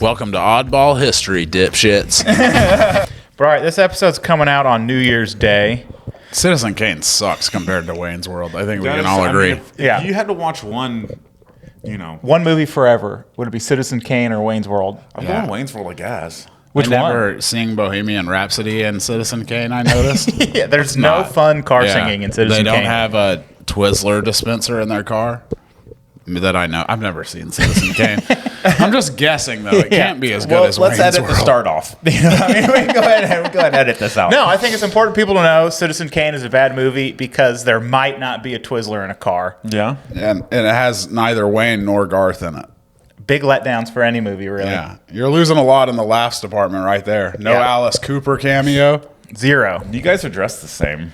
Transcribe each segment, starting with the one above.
Welcome to Oddball History, dipshits. All right, this episode's coming out on New Year's Day. Citizen Kane sucks compared to Wayne's World. I think we can all agree. If Yeah. you had to watch one, One movie forever. Would it be Citizen Kane or Wayne's World? I'm going Wayne's World, I guess. Which I one? never seeing Bohemian Rhapsody in Citizen Kane, I noticed. Yeah, there's no fun car singing in Citizen They Kane. don't have a Twizzler dispenser in their car that I know. I've never seen Citizen Kane. I'm just guessing, though. It can't be as good as Wayne's let's edit World. the start off. We can go ahead and edit this out. No, I think it's important people to know Citizen Kane is a bad movie because there might not be a Twizzler in a car. Yeah. And it has neither Wayne nor Garth in it. Big letdowns for any movie, really. Yeah. You're losing a lot in the laughs department right there. No Yeah. Alice Cooper cameo. Zero. You guys are dressed the same.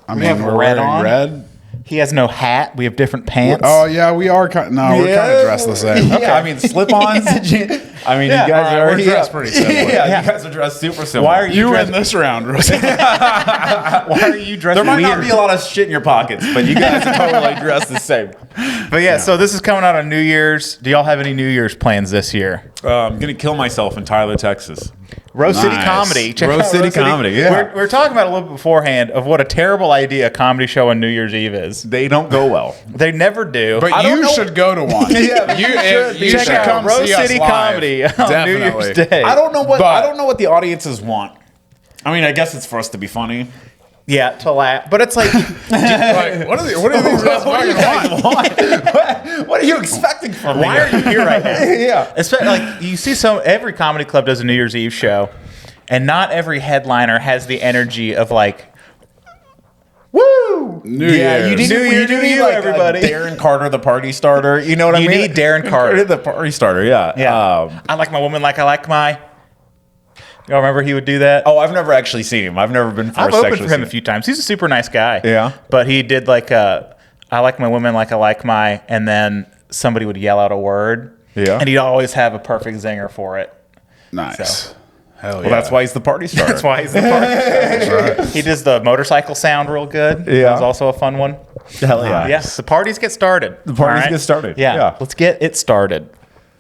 I mean, have we're red wearing on. red. He has no hat. We have different pants. Oh, yeah, we are kind of, we're kind of dressed the same. Yeah, I mean, slip-ons. You guys all right, are we're dressed pretty similar. Yeah, you guys are dressed super similar. Why are You dressed- win this round, Rosie. Why are you dressed There might weird? not be a lot of shit in your pockets, but you guys are totally dressed the same. But yeah, so this is coming out on New Year's. Do y'all have any New Year's plans this year? I'm going to kill myself in Tyler, Texas. Rose City Nice. Comedy. Check Rose out City Comedy, yeah. We were talking about it a little bit beforehand of what a terrible idea a comedy show on New Year's Eve is. They don't go well. They never do. But don't you know- should go to one. Yeah, you Check should out come Rose see us City live. Comedy on New Definitely. Year's Day. I don't know what But- the audiences want. I mean, I guess it's for us to be funny. Yeah, to laugh. But it's like, Like, what do you think guys fucking want? What are you expecting from me? why are you here right now? Yeah. Especially, like, you see every comedy club does a New Year's Eve show, and not every headliner has the energy of like, woo! New Yeah, Year's. you need, New you Year do to need you, like everybody. Darren Carter, the party starter. You know what I You mean? need Darren Carter. the party starter. Yeah. Yeah. I like my woman like I like my. Y'all remember he would do that? I've never actually seen him. I've never been for I've a opened sexual for him a scene. few times. He's a super nice guy. Yeah. But he did like I like my women like I like my, and then somebody would yell out a word. Yeah. And he'd always have a perfect zinger for it. Nice. So. Hell yeah. Well, that's why he's the party starter. That's why he's the party. He does the motorcycle sound real good. Yeah. That was also a fun one. Hell yeah. Yes, the parties get started. The parties All right? get started. Yeah. Yeah. Let's get it started.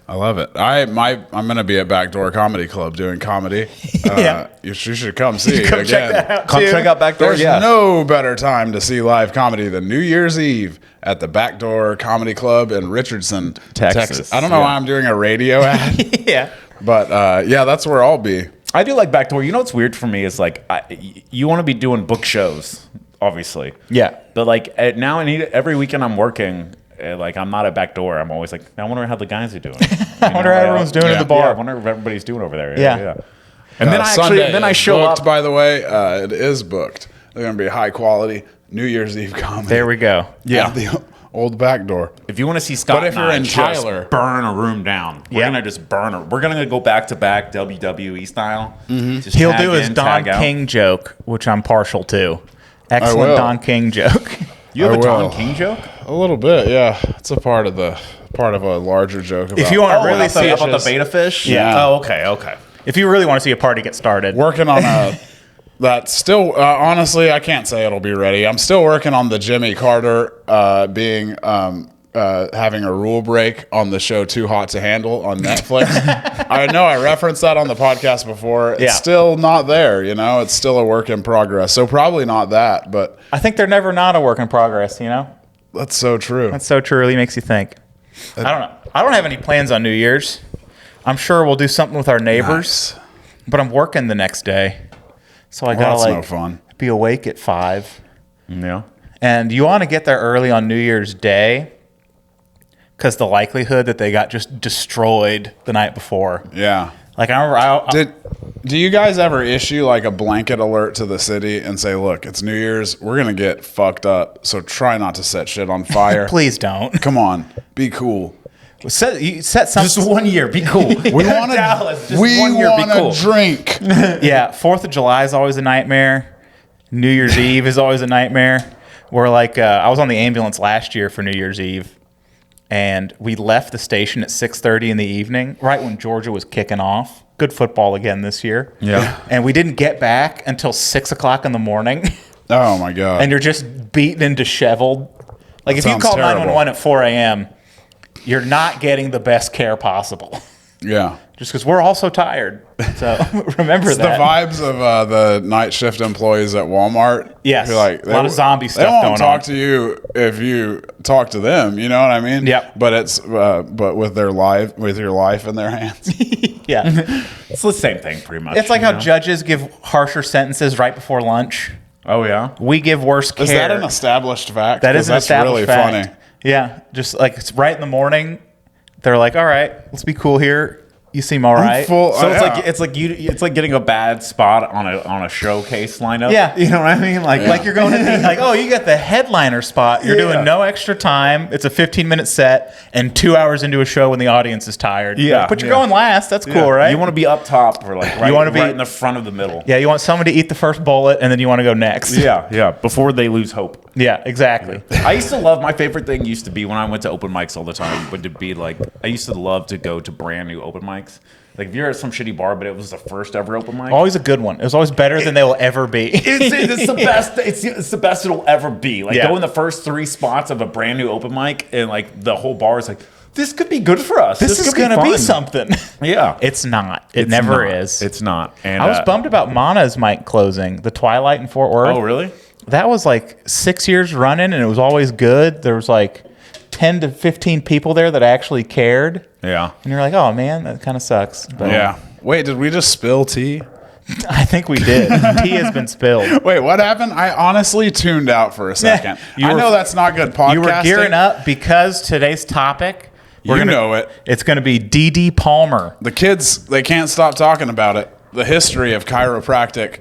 I love it. I'm going to be at Backdoor Comedy Club doing comedy. Yeah. You should come see Come again. check that out. Come too. check out Backdoor. There's Yeah. no better time to see live comedy than New Year's Eve at the Backdoor Comedy Club in Richardson, Texas. I don't know why I'm doing a radio ad, Yeah. but yeah, that's where I'll be. I do like Backdoor. You know what's weird for me is like you want to be doing book shows, obviously. Yeah. But like now every weekend I'm working. Like I'm not at Backdoor. I'm always like, I wonder how the guys are doing. I wonder how everyone's doing at the bar. Yeah, I wonder what everybody's doing over there. Yeah. And then I show booked, up. By the way, it is booked. They're going to be high quality New Year's Eve comedy. There we go. Yeah. At the old Backdoor. If you want to see Scott, But if and you're I in just Tyler- burn a room down. We're Yeah. gonna just burn it. We're gonna go back to back WWE style. Just He'll tag do his in, Don tag out. King joke, which I'm partial to. Excellent will. Don King joke. You have I a Don will. King joke? A little bit, yeah. It's a part of a larger joke. About If you want to really see about the it, beta fish? Yeah. Oh, okay. if you really want to see a party get started, working on a that still honestly I can't say it'll be ready. I'm still working on the Jimmy Carter being having a rule break on the show Too Hot to Handle on Netflix. I know I referenced that on the podcast before. It's Yeah. still not there, It's still a work in progress. So probably not that, but I think they're never not a work in progress, that's so true. That's so true. It really makes you think. I don't know. I don't have any plans on New Year's. I'm sure we'll do something with our neighbors, Nice. but I'm working the next day. So I Well, gotta that's no fun. be awake at 5. Yeah. And you want to get there early on New Year's Day because the likelihood that they got just destroyed the night before. Yeah. Like I remember, Do you guys ever issue like a blanket alert to the city and say, look, it's New Year's, we're going to get fucked up, so try not to set shit on fire? please don't. Come on, be cool. Set some. Just 1 year. Be cool. We want Dallas, to just 1 year, be cool. drink. Yeah, 4th of July is always a nightmare. New Year's Eve is always a nightmare. We're like, I was on the ambulance last year for New Year's Eve, and we left the station at 6:30 in the evening, right when Georgia was kicking off. Good football again this year. Yeah. And we didn't get back until 6 o'clock in the morning, Oh my God. and you're just beaten and disheveled. Like if you sounds call terrible. 911 at 4 a.m., you're not getting the best care possible. Yeah. Just because we're all so tired. So remember It's that. the vibes of the night shift employees at Walmart. Yes. You're like, A lot of zombie stuff They won't going talk on. to you if you talk to them. You know what I mean? Yep. But it's but with your life in their hands. Yeah. It's the same thing, pretty much. It's like you how know? judges give harsher sentences right before lunch. Oh yeah. We give worse care. Is that an established fact? That is an 'Cause established really fact. funny. Yeah. Just like it's right in the morning. They're like, all right, let's be cool here. You seem all right. So yeah. it's like getting a bad spot on a showcase lineup. Yeah. You know what I mean? Like you're going to like, oh, you got the headliner spot. You're Yeah. doing no extra time. It's a 15-minute set and 2 hours into a show when the audience is tired. Yeah. But you're Yeah. going last. That's cool, right? You want to be up top or like right, wanna be- right in the front of the middle. yeah, you want someone to eat the first bullet and then you want to go next. Yeah. Before they lose hope. Yeah, exactly. I used to love, my favorite thing used to be when I went to open mics all the time would to be like, I used to love to go to brand new open mics. Like if you're at some shitty bar, but it was the first ever open mic. Always a good one. It was always better than they will ever be. It's the best. It's the best it'll ever be. Like Yeah. go in the first 3 spots of a brand new open mic, and like the whole bar is like, this could be good for us. This is could going to be fun." something. Yeah, It's not. It It's never not. is. It's not. And I was bummed about Mana's mic closing. The Twilight in Fort Worth. Oh really? That was like 6 years running, and it was always good. There was like 10 to 15 people there that actually cared. Yeah. And you're like, oh, man, that kind of sucks. But Yeah. Wait, did we just spill tea? I think we did. Tea has been spilled. Wait, what happened? I honestly tuned out for a second. You I were- know that's not good podcasting. You were gearing up because today's topic, You know it. It's going to be D.D. Palmer. The kids, they can't stop talking about it. The history of chiropractic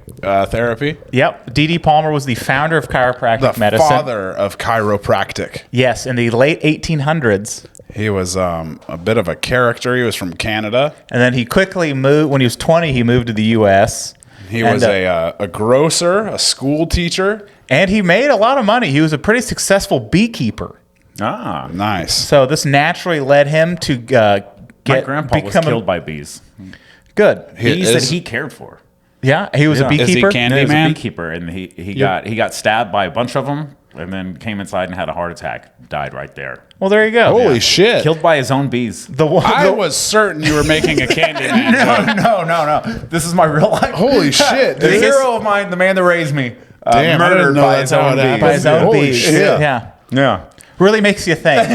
therapy. Yep. D.D. Palmer was the founder of chiropractic The medicine. father of chiropractic. Yes, in the late 1800s. He was a bit of a character. He was from Canada. And then he quickly moved. When he was 20, he moved to the U.S. He And, was a grocer, a school teacher. And he made a lot of money. He was a pretty successful beekeeper. Ah, Nice. So this naturally led him to my grandpa was killed by bees. Good. Bees is- that he cared for. Yeah, he was a Yeah. Is he beekeeper. Candy He was a man? beekeeper, and he got stabbed by a bunch of them, and then came inside and had a heart attack. Died right there. Well, there you go. Holy shit. Killed by his own bees. The one. I was certain you were making a candy man. No. This is my real life. Holy shit. The dude. hero of mine, the man that raised me, Damn, I didn't murdered know by that's his how own it bees. happened. by his own Holy bees. shit. Yeah. Yeah. Really makes you think.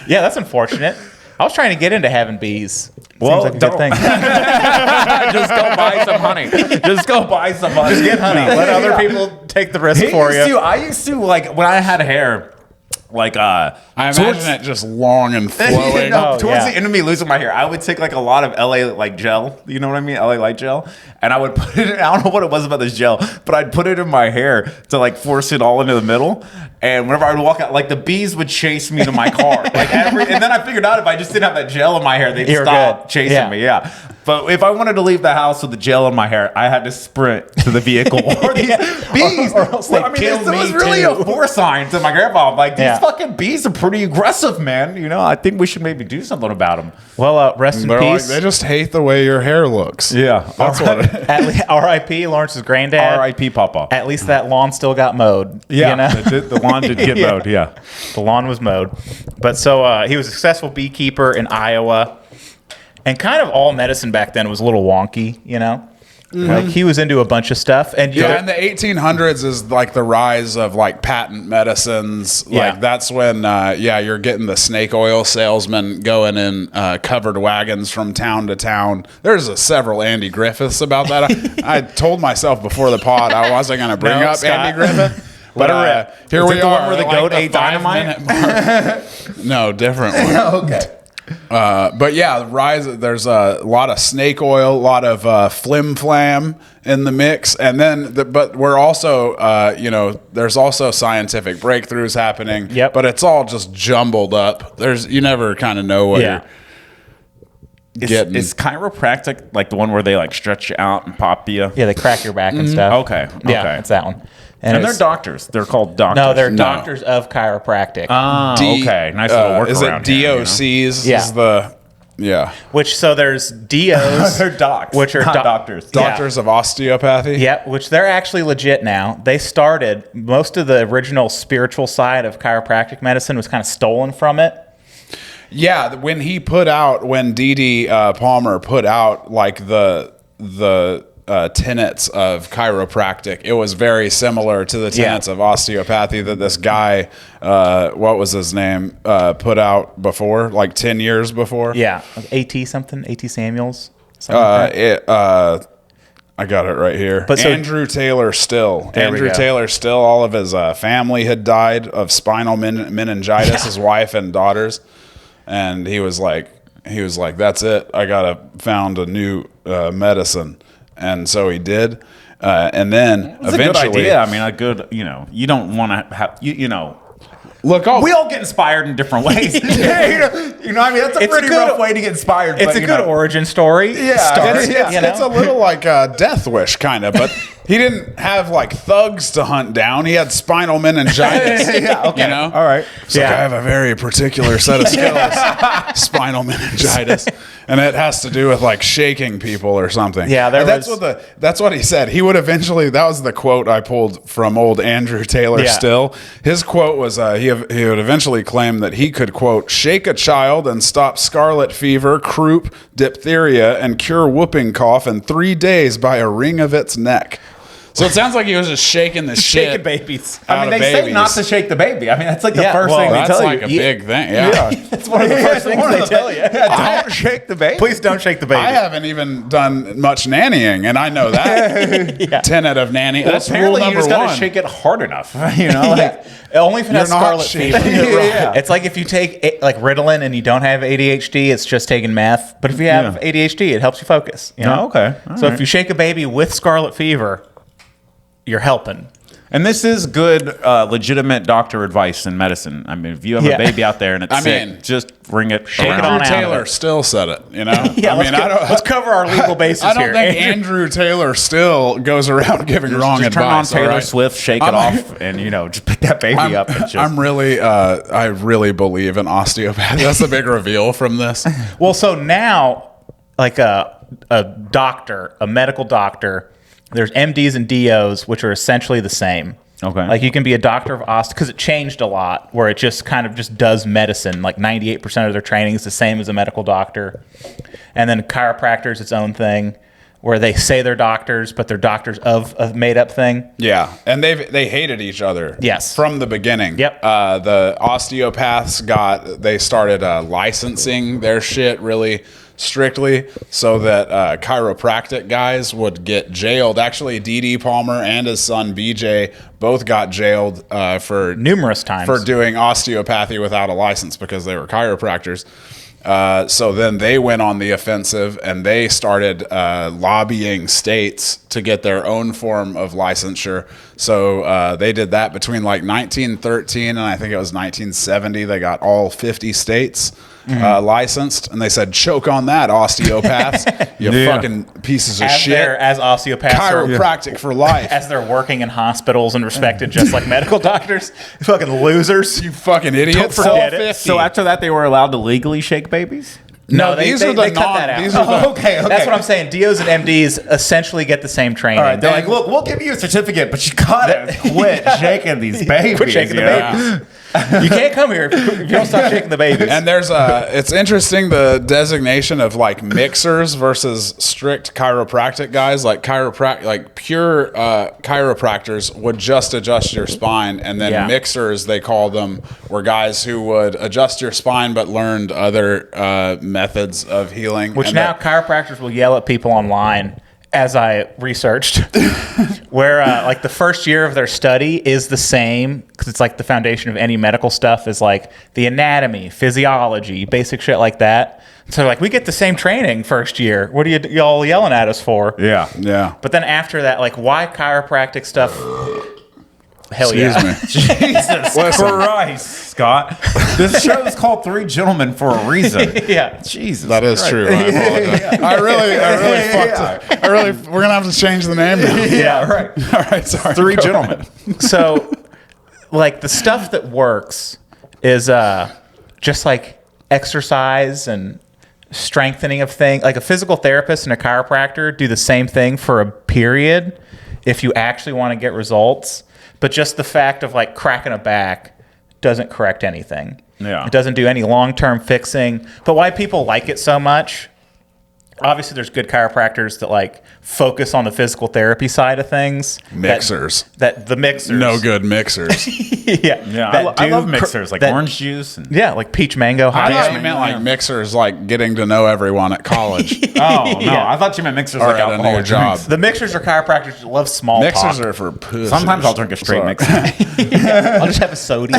Yeah, that's unfortunate. I was trying to get into having bees. Well, Seems like a good don't. thing. Just go buy some honey. Just go buy some honey. Just get honey. Let other people take the risk for you. I used to like when I had hair, like I imagine it just long and flowing. No, Oh, towards yeah. the end of me losing my hair, I would take like a lot of LA like gel. You know what I mean? LA light gel. And I would put it in, I don't know what it was about this gel, but I'd put it in my hair to like force it all into the middle. And whenever I would walk out, like the bees would chase me to my car. And then I figured out if I just didn't have that gel in my hair, they'd You're stop good. chasing Yeah. me. Yeah. But if I wanted to leave the house with the gel in my hair, I had to sprint to the vehicle. Or these bees. Or else they kill it was me really too. a foresight to my grandpa. I'm like, these Yeah. fucking bees are pretty aggressive, man. You know, I think we should maybe do something about them. Well, rest in They're like, peace. they just hate the way your hair looks. Yeah. That's what it is. R.I.P. Lawrence's granddad. R.I.P. Papa. At least that lawn still got mowed. Yeah. You know? The lawn did get Yeah. mowed. Yeah. The lawn was mowed. But so he was a successful beekeeper in Iowa. And kind of all medicine back then was a little wonky, you know? Like he was into a bunch of stuff. And Yeah, and the 1800s is like the rise of like patent medicines. Yeah. Like that's when, you're getting the snake oil salesmen going in covered wagons from town to town. There's several Andy Griffiths about that. I told myself before the pod I wasn't going to bring No, up Scott. Andy Griffith. Let But her rip. here Is we it the are. one where the like goat ate 5 dynamite? minute mark. No, different one. Okay. But yeah, the rise. There's a lot of snake oil, a lot of flim flam in the mix, and then but we're also, there's also scientific breakthroughs happening. Yep. But it's all just jumbled up. You never kind of know what Yeah. you're getting. Is chiropractic like the one where they like stretch you out and pop you? Yeah, they crack your back and stuff. Okay, Yeah, okay. it's that one. And they're it's- doctors. They're called doctors. No, they're No. doctors of chiropractic. Okay. Nice little workaround. Is it here, you know? DOCs? Yeah. Is the which, so there's DOs. They're docs, Which are not doc- doctors. Yeah. doctors of osteopathy? Yeah, which they're actually legit now. They started, most of the original spiritual side of chiropractic medicine was kind of stolen from it. Yeah, when Dee Palmer put out like the tenets of chiropractic, it was very similar to the tenets of osteopathy that this guy, what was his name, put out before, like 10 years before. Yeah, A.T. Samuels. Like I got it right here. But Andrew Taylor Still. All of his family had died of spinal meningitis, his wife and daughters. And he was like, that's it. I got to found a new medicine. And so he did. And then It's eventually. a good idea. I mean, you don't want to have, Look, we all get inspired in different ways. I mean, that's a pretty rough way to get inspired. It's a good origin story. Yeah, it's a little like Death Wish, kind of, but he didn't have like thugs to hunt down. He had spinal meningitis. Okay. All right. So I have a very particular set of skills, spinal meningitis, and it has to do with like shaking people or something. Yeah, that's what he said. He would eventually. That was the quote I pulled from old Andrew Taylor. Still, his quote was he would eventually claim that he could, quote, shake a child and stop scarlet fever, croup, diphtheria, and cure whooping cough in 3 days by a wring of its neck. So it sounds like he was just shaking the shit. Shaking babies. I mean, they say not to shake the baby. I mean, that's like the first thing they tell you. That's like a big thing. Yeah. That's one of the first things they tell you. Don't shake the baby. Please don't shake the baby. I haven't even done much nannying, and I know that. Tenet of nanny. That's rule Apparently, number you just one. gotta shake it hard enough. Only if it has You're not scarlet fever. Yeah. It's like if you take like Ritalin and you don't have ADHD, it's just taking meth. But if you have ADHD, it helps you focus. Okay. So if you shake a baby with scarlet fever, you're helping. And this is good, legitimate doctor advice in medicine. I mean, if you have a baby out there and it's sick, just ring it. Shake it around. on Andrew out. Taylor Still said it, you know? Let's cover our legal bases I don't here. think Andrew Taylor Still goes around giving wrong Just turn on advice. Taylor all right? Swift, shake it off, and just pick that baby up. And just, I really believe in osteopathy. That's the big reveal from this. Well, so now, like a doctor, a medical doctor, there's MDs and DOs, which are essentially the same. Okay. Like you can be a doctor of osteopathy, because it changed a lot, where it just kind of just does medicine. Like 98% of their training is the same as a medical doctor. And then chiropractor is its own thing, where they say they're doctors, but they're doctors of a made-up thing. Yeah, and they hated each other. Yes. From the beginning. Yep. The osteopaths they started licensing their shit really strictly, so that chiropractic guys would get jailed. Actually, D.D. Palmer and his son BJ both got jailed for Numerous times. for doing osteopathy without a license because they were chiropractors. So then they went on the offensive and they started lobbying states to get their own form of licensure. So they did that between like 1913 and I think it was 1970. They got all 50 states licensed, and they said, choke on that, osteopaths. You fucking pieces of shit. As osteopaths. Chiropractic for life. As they're working in hospitals and respected just like medical doctors. Fucking losers. You fucking idiots. Don't forget it. so after that, they were allowed to legally shake babies? No, they cut that out. These are the, Okay. That's what I'm saying. DOs and MDs essentially get the same training. All right, they're like, look, we'll give you a certificate, but you gotta quit shaking these babies. Quit shaking the babies. You can't come here if you don't stop shaking the babies. And there's it's interesting the designation of like mixers versus strict chiropractic guys. Like pure chiropractors would just adjust your spine, and then mixers, they call them, were guys who would adjust your spine but learned other methods of healing. Which now chiropractors will yell at people online, as I researched, where like the first year of their study is the same, because it's like the foundation of any medical stuff is like the anatomy, physiology, basic shit like that. So like, we get the same training first year. What are y'all yelling at us for? Yeah. But then after that, like, why chiropractic stuff? Hell Excuse yeah. me. Jesus Christ, Scott. This show is called Three Gentlemen for a reason. Yeah. Jesus. That is true. I apologize. I really fucked it. We're gonna have to change the name now. Yeah, right. All right, sorry. Three Gentlemen. So, like, the stuff that works is just like exercise and strengthening of things. Like a physical therapist and a chiropractor do the same thing for a period if you actually want to get results. But just the fact of like cracking a back doesn't correct anything. Yeah. It doesn't do any long-term fixing. But why people like it so much, obviously there's good chiropractors that like focus on the physical therapy side of things. Mixers. That the mixers. No good mixers. Yeah. Yeah, I love mixers, like orange juice. And Yeah, like peach mango I hot. thought you meant like mixers, like getting to know everyone at college. oh, no. Yeah. I thought you meant mixers Or like at a new alcoholic job. drinks. The mixers are chiropractors that love small Mixers talk. are for pussies. Sometimes I'll drink a straight mixer. I'll just have a soda.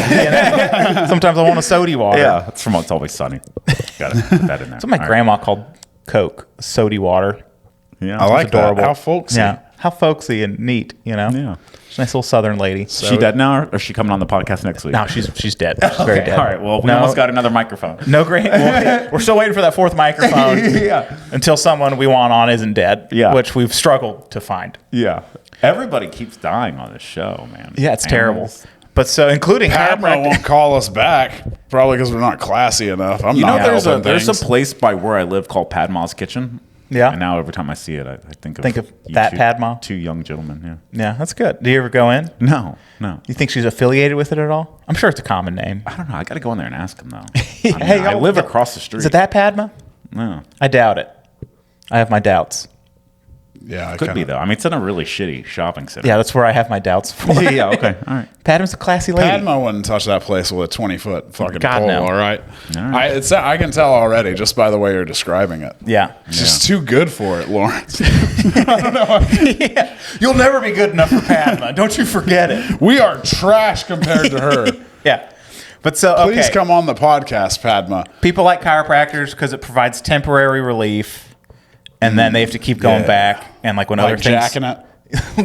Sometimes I want a soda water. Yeah, that's from It's Always Sunny. Got to put that in there. That's what my grandma called Coke, soda water. Yeah, I like that. adorable. How folksy. Yeah. How folksy and neat, you know? Yeah. She's a nice little southern lady. She dead now, or is she coming on the podcast next week? No, she's dead. She's very dead. All right. Well, we almost got another microphone. No great. We're still waiting for that fourth microphone. Yeah. Until someone we want on isn't dead. Yeah. Which we've struggled to find. Yeah. Everybody keeps dying on this show, man. Yeah, it's Animals. terrible. But so, including Padma chiropractic. won't call us back, probably because we're not classy enough. I'm You know, not there's helping a things. place by where I live called Padma's Kitchen. Yeah. And now every time I see it, I think of you that two, Padma? two young gentlemen. Yeah, that's good. Do you ever go in? Yeah. No. You think she's affiliated with it at all? I'm sure it's a common name. I don't know. I got to go in there and ask him though. Hey, I live across the street. Is it that Padma? No. I doubt it. I have my doubts. Yeah, I Could be kinda- though. I mean, it's in a really shitty shopping center. Yeah, that's where I have my doubts for. yeah. Okay. All right. Padma's a classy lady. Padma wouldn't touch that place with a 20-foot fucking God, pole. no. All right, All right. I can tell already just by the way you're describing it. Yeah. It's just too good for it, Lawrence. Yeah. You'll never be good enough for Padma. Don't you forget it. We are trash compared to her. Yeah. But so, okay. Please come on the podcast, Padma. People like chiropractors because it provides temporary relief. And then they have to keep going Yeah. back. And like when other Like things. jacking it.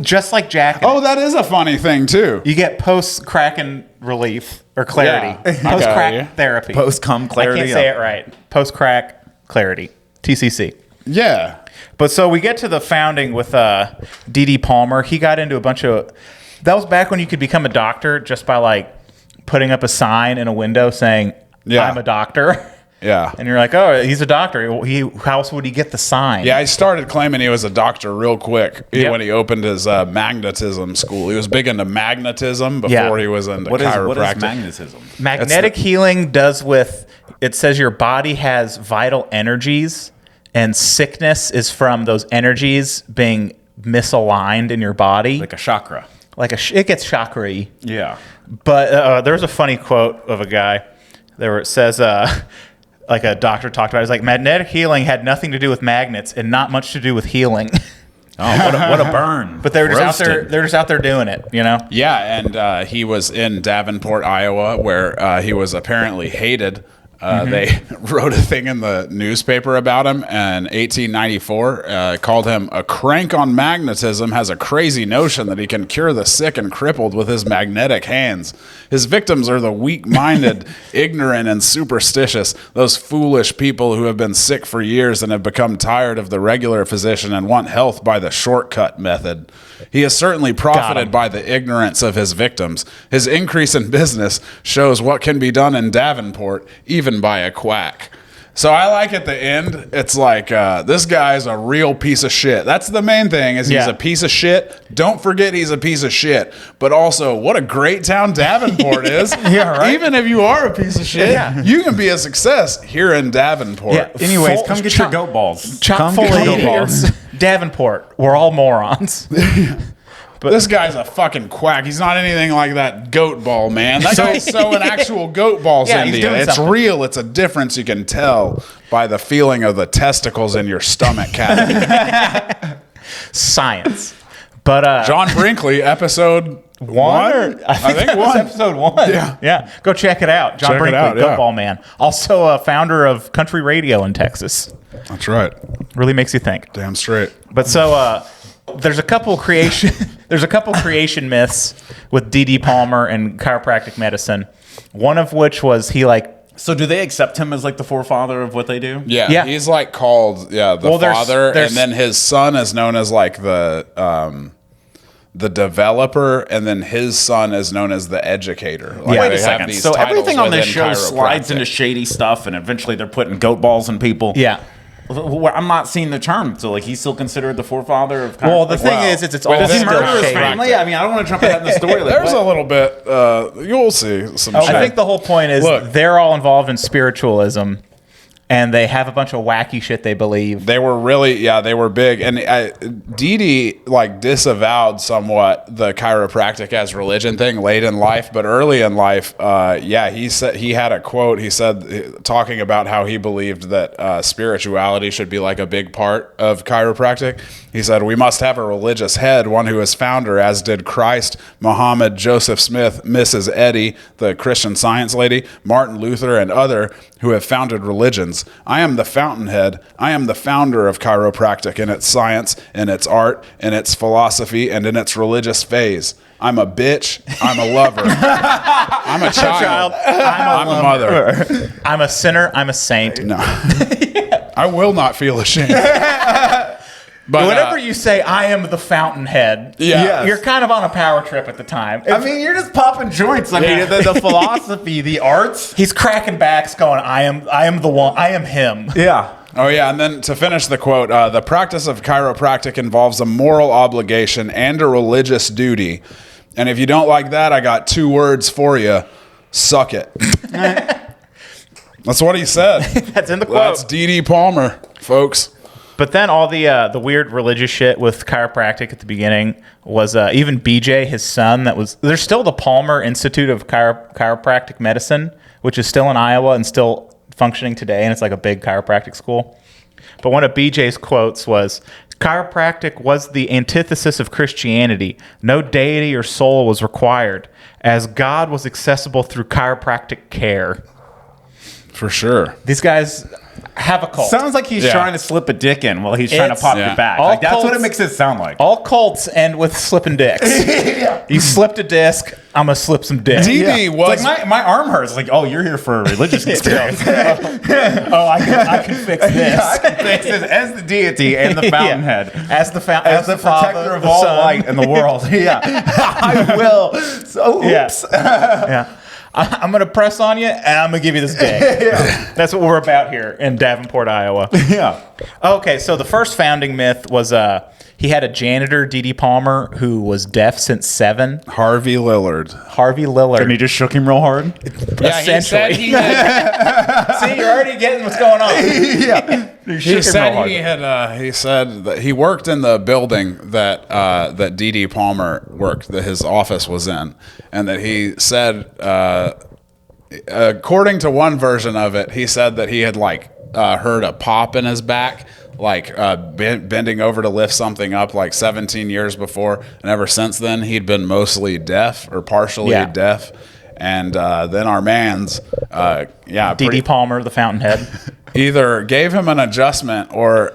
Just like jacking. Oh, that is a funny thing too. You get post-cracking relief or clarity. Yeah. I got you. Post-crack therapy. Post-cum clarity, I can't say yeah. it right. Post-crack clarity. TCC. Yeah. But so we get to the founding with D.D. Palmer. He got into a bunch of... That was back when you could become a doctor just by like putting up a sign in a window saying, Yeah. I'm a doctor. Yeah. And you're like, oh, he's a doctor. How else would he get the sign? Yeah, I started claiming he was a doctor real quick Yep. when he opened his magnetism school. He was big into magnetism before Yeah. he was into What chiropractic. is magnetism? Magnetic healing does with... It says your body has vital energies, and sickness is from those energies being misaligned in your body. Like a chakra. It gets chakra-y. Yeah. But there's a funny quote of a guy there where it says, like a doctor talked about it. It's like magnetic healing had nothing to do with magnets and not much to do with healing. Oh, what a burn. But they're just out there. Roasted. They're just out there doing it. You know. Yeah, and he was in Davenport, Iowa, where he was apparently hated. They wrote a thing in the newspaper about him in 1894, called him a crank on magnetism, has a crazy notion that he can cure the sick and crippled with his magnetic hands. His victims are the weak-minded, ignorant, and superstitious, those foolish people who have been sick for years and have become tired of the regular physician and want health by the shortcut method. He has certainly profited by the ignorance of his victims. His increase in business shows what can be done in Davenport, even by a quack. So I like at the end, it's like, this guy's a real piece of shit. That's the main thing, is he's Yeah. a piece of shit. Don't forget he's a piece of shit. But also, what a great town Davenport is. Yeah, right. Even if you are a piece of shit, Yeah. you can be a success here in Davenport. Yeah. Anyways, Full- come get your goat balls. Chock Come full get of your goat idiots. balls. Davenport. We're all morons. This guy's a fucking quack. He's not anything like that goat ball, man. That guy's sewing actual goat balls Yeah, into he's you. doing It's something. real. It's a difference you can tell by the feeling of the testicles in your stomach cavity. Science. But John Brinkley, episode one? I think that was one. episode 1. Yeah. Go check it out. John Check it Brinkley, out, yeah. Goatball Man. Also a founder of country radio in Texas. That's right. Really makes you think. Damn straight. But so there's a couple creation creation myths with D.D. Palmer and chiropractic medicine. One of which was he So do they accept him as like the forefather of what they do? Yeah, Yeah. he's like called the Well, there's- father, there's- and then his son is known as like the developer, and then his son is known as the educator. Like, Wait they a have second. these So titles everything on this within show slides chiropractic. into shady stuff, and eventually they're putting goat balls in people. Yeah. I'm not seeing the term. So like he's still considered the forefather of. Well, the thing is, it's all Does he still murder his shady. family. I mean, I don't want to jump ahead in the story. Like, There's a little bit. You'll see some. I think the whole point is Look. they're all involved in spiritualism, and they have a bunch of wacky shit they believe. They were really, they were big. And Didi like disavowed somewhat the chiropractic as religion thing late in life, but early in life, he said he had a quote. He said, talking about how he believed that spirituality should be like a big part of chiropractic. He said, "We must have a religious head, one who is founder, as did Christ, Muhammad, Joseph Smith, Mrs. Eddy, the Christian Science lady, Martin Luther, and other who have founded religions. I am the fountainhead. I am the founder of chiropractic in its science, in its art, in its philosophy, and in its religious phase. I'm a bitch. I'm a lover. I'm a child. I'm a mother. I'm a sinner. I'm a saint. No. I will not feel ashamed." But Whenever you say I am the fountainhead, Yeah. you're kind of on a power trip at the time. I mean, you're just popping joints. I mean, the philosophy, the arts. He's cracking backs, going, I am the one. I am him. Yeah. Oh, yeah. And then to finish the quote, the practice of chiropractic involves a moral obligation and a religious duty. And if you don't like that, I got 2 words for you. Suck it. That's what he said. That's in the quote. That's D.D. Palmer, folks. But then all the weird religious shit with chiropractic at the beginning was even BJ, his son. There's still the Palmer Institute of Chiropractic Medicine, which is still in Iowa and still functioning today, and it's like a big chiropractic school. But one of BJ's quotes was, "Chiropractic was the antithesis of Christianity. No deity or soul was required, as God was accessible through chiropractic care." For sure. These guys have a cult. Sounds like he's Yeah. trying to slip a dick in while he's trying to It's- pop Yeah. your back. All Like, that's what cults- it makes it sound like. All cults end with slipping dicks. You slipped a disc, I'm going to slip some dick. D.D. It's was... like my arm hurts. Like, oh, you're here for a religious experience. Oh, I can fix this. Yeah, I can fix this as the deity and the fountainhead. As the As the father, protector of the all son. light in the world. Yeah. I will. So, oops. Yeah. I'm going to press on you, and I'm going to give you this dick. That's what we're about here in Davenport, Iowa. Yeah. Okay, so the first founding myth was he had a janitor, D.D. Palmer, who was deaf since 7. Harvey Lillard. Harvey Lillard. And he just shook him real hard? Yeah, he said Essentially. he had... See, you're already getting what's going on. Yeah. He said he had. He said that he worked in the building that that D.D. Palmer worked, that his office was in, and that he said, according to one version of it, he said that he had heard a pop in his back, bending over to lift something up 17 years before, and ever since then he'd been mostly deaf or partially deaf. And then our man's, D.D. Palmer, the fountainhead. either gave him an adjustment or,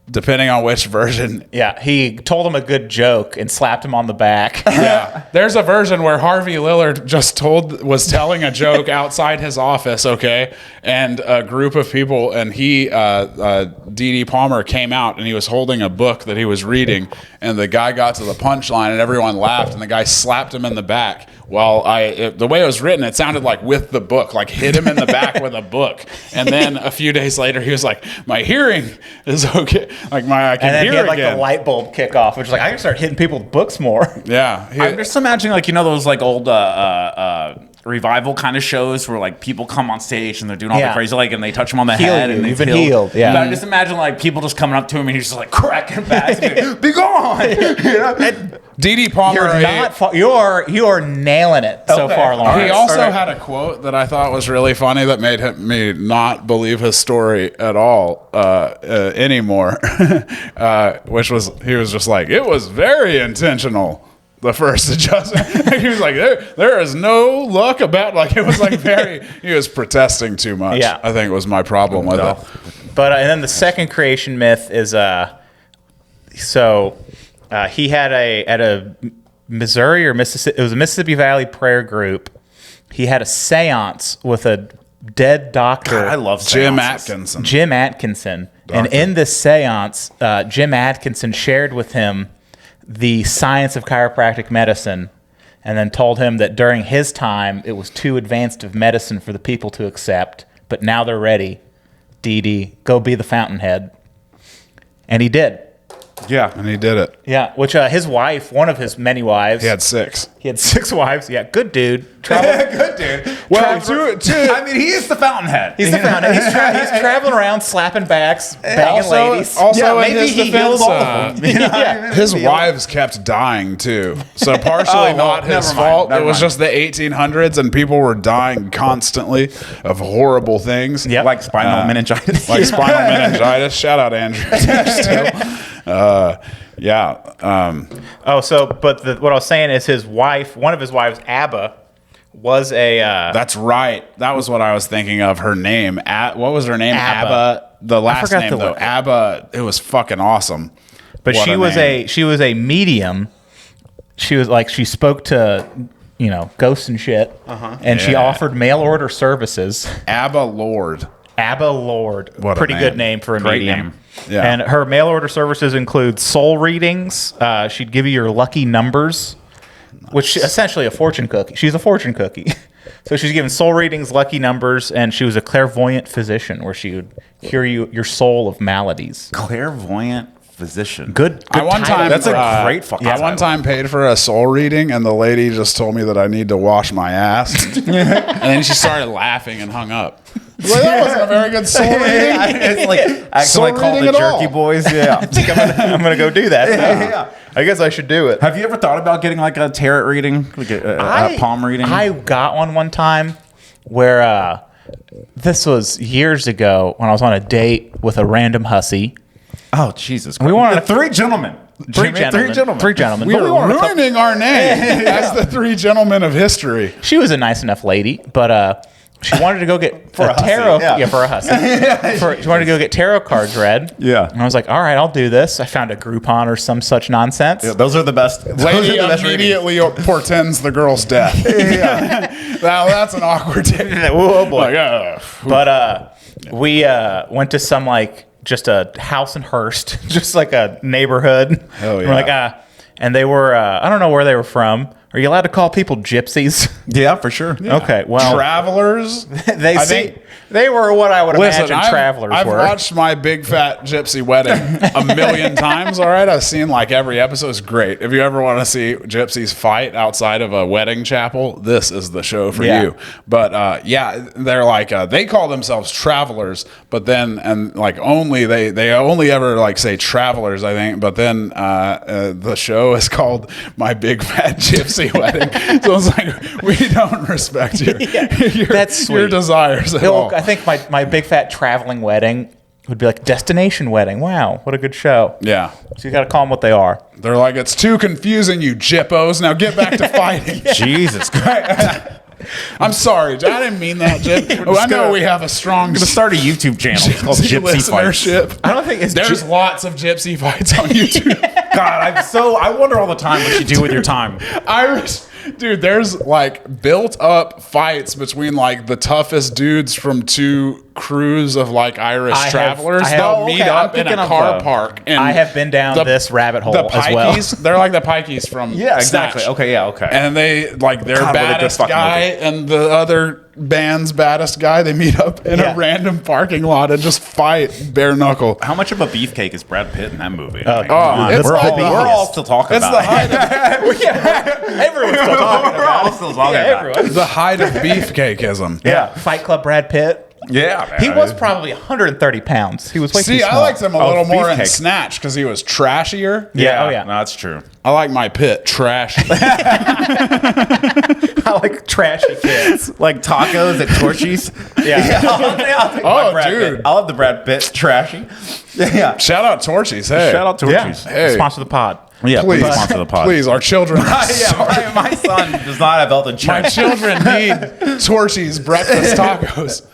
depending on which version. Yeah, he told him a good joke and slapped him on the back. Yeah, there's a version where Harvey Lillard was telling a joke outside his office, okay, and a group of people, and D.D. Palmer came out, and he was holding a book that he was reading, and the guy got to the punchline, and everyone laughed, and the guy slapped him in the back. Well, the way it was written, it sounded like with the book, like hit him in the back with a book. And then a few days later, he was like, "My hearing is okay. I can And then hear he had again." the light bulb kick off, which is I can start hitting people with books more. Yeah, I'm just imagining those old revival kind of shows where people come on stage and they're doing all the crazy and they touch him on the Heal head you. and You've been healed. Yeah. But I just imagine people just coming up to him and he's just cracking back. Be gone. You know? D.D. Palmer. You are nailing it so far, Lawrence. He also had a quote that I thought was really funny that made me not believe his story at all anymore, which was he was just like, "It was very intentional." The first adjustment, he was like, "There is no luck about it was he was protesting too much." Yeah. I think was my problem with it. But and then the second creation myth is he had at a Missouri or Mississippi, it was a Mississippi Valley prayer group. He had a seance with a dead doctor. God, I love Jim seances. Atkinson. And in this seance, Jim Atkinson shared with him the science of chiropractic medicine, and then told him that during his time it was too advanced of medicine for the people to accept, but now they're ready. Dee Dee, go be the fountainhead. And he did. Yeah. And he did it. Yeah, which his wife, one of his many wives. He had 6. He had 6 wives. Yeah, good dude. Good dude. Well, I mean, he is the fountainhead. He's the fountainhead. He's traveling around slapping backs, banging ladies. Also, in maybe his he defense, healed all of them. You know what I mean? his wives kept dying too. So partially not his never mind, fault. never It was mind. just the 1800s, and people were dying constantly of horrible things. Yep. Like spinal meningitis. Like spinal meningitis. Shout out Andrew. What I was saying is his wife, one of his wives, Abba, was a. That's right. That was what I was thinking of. Her name. What was her name? Abba. Abba. The last forgot name the though. word. Abba. It was fucking awesome. But What name. she was a medium. She was like she spoke to ghosts and shit, and she Yeah. offered mail order services. Abba Lord. Abba Lord, What a pretty name. good name for a Great medium. name. Yeah. And her mail order services include soul readings. She'd give you your lucky numbers, which essentially a fortune cookie. She's a fortune cookie. So she's giving soul readings, lucky numbers, and she was a clairvoyant physician where she would cure your soul of maladies. Clairvoyant physician. Good I one title. time That's a great fucking I one title. time paid for a soul reading, and the lady just told me that I need to wash my ass, and then she started laughing and hung up. Well, that wasn't a very good soul reading. It's like acting Soul like called reading the at all. Jerky Boys. Yeah. I'm gonna go do that. Yeah. I guess I should do it. Have you ever thought about getting like a tarot reading, like a palm reading? I got one time where this was years ago when I was on a date with a random hussy. Oh Jesus! We wanted three gentlemen. Three gentlemen. We But are wanted to ruining our name as the 3 gentlemen of history. She was a nice enough lady, but she wanted to go get For a hussy, tarot. yeah. For a hussy. She wanted to go get tarot cards read. Yeah. And I was like, all right, I'll do this. I found a Groupon or some such nonsense. Yeah, those are the best. Those Lady are the best readings. immediately portends the girl's death. Now that's an awkward date. Oh boy. Like, But we went to some just a house in Hearst, just like a neighborhood. Hell yeah. We're like, and they were I don't know where they were from. Are you allowed to call people gypsies? Yeah, for sure. Okay, well, travelers. they were what I would imagine I've travelers I've were. watched My Big Fat Gypsy Wedding a million times. All right, I've seen like every episode. It's great. If you ever want to see gypsies fight outside of a wedding chapel, this is the show for Yeah. you. But they're like they call themselves travelers, but then only they only ever say travelers, I think. But then the show is called My Big Fat Gypsy Wedding, so it's like we don't respect your That's your sweet. desires at all. I think my big fat traveling wedding would be like destination wedding. Wow, what a good show. Yeah. So you got to call them what they are. They're like, it's too confusing, you jippos. Now get back to fighting. Jesus Christ. I'm sorry. I didn't mean that, Jip. I know we have a strong I'm gonna start a YouTube channel. It's called Gypsy Fights. listenership. I don't think it's There's lots of gypsy fights on YouTube. God, I wonder all the time what you do with your time. Irish. Dude, there's built up fights between the toughest dudes from 2 crews of Irish travelers. They'll meet up in a car park. And I have been down this rabbit hole the as well. Pikeys, they're like the Pikeys from Yeah, exactly. Snatch. Okay, yeah, okay. And they their God, what a good baddest fucking guy movie. and the other band's baddest guy, they meet up in Yeah. a random parking lot and just fight bare knuckle. How much of a beefcake is Brad Pitt in that movie? it's we're like all still talking It's about the height Everyone's still talking We're all still talking about it. of the height of beefcakeism. Yeah. Fight Club Brad Pitt. Yeah, man. He was probably 130 pounds. He was way too See, small. I liked him a little more in Beefcake. Snatch because he was trashier. Yeah, oh yeah. No, that's true. I like my Pitt trashy. I like trashy kids. Like tacos at Torchy's. Yeah. I'll take Oh, my Brad dude. Pitt. I love the Brad Pitt trashy. Yeah. Shout out Torchies. Hey, Shout out Yeah. Torchy's. Hey. Sponsor the pod. Yeah, please, sponsor the pod. please, our children. Yeah, my son does not have health My insurance. children need Torchy's breakfast tacos.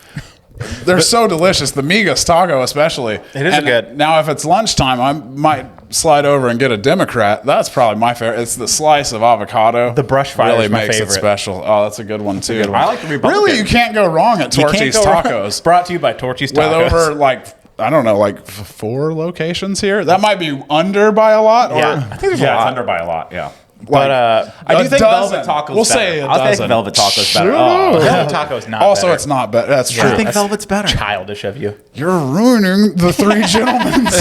They're so delicious. The Migas taco, especially. It is good. Now, if it's lunchtime, I might slide over and get a Democrat. That's probably my favorite. It's the slice of avocado. The brush fire really is my makes favorite. it special. Oh, that's a good one too. I like the Republican. Really, you can't go wrong at You can't Torchy's go wrong. Tacos. Brought to you by Torchy's With Tacos. over I don't know, 4 locations here. That might be under by a lot. Yeah. Or, I think there's a Yeah, it's lot. under by a lot. Yeah. But I do a think dozen. velvet tacos. We'll better. say a I think dozen. velvet tacos better. Sure. Oh. Velvet taco is not Also, better. it's not better. That's true. I think That's velvet's better. childish of you. You're ruining the three gentlemen's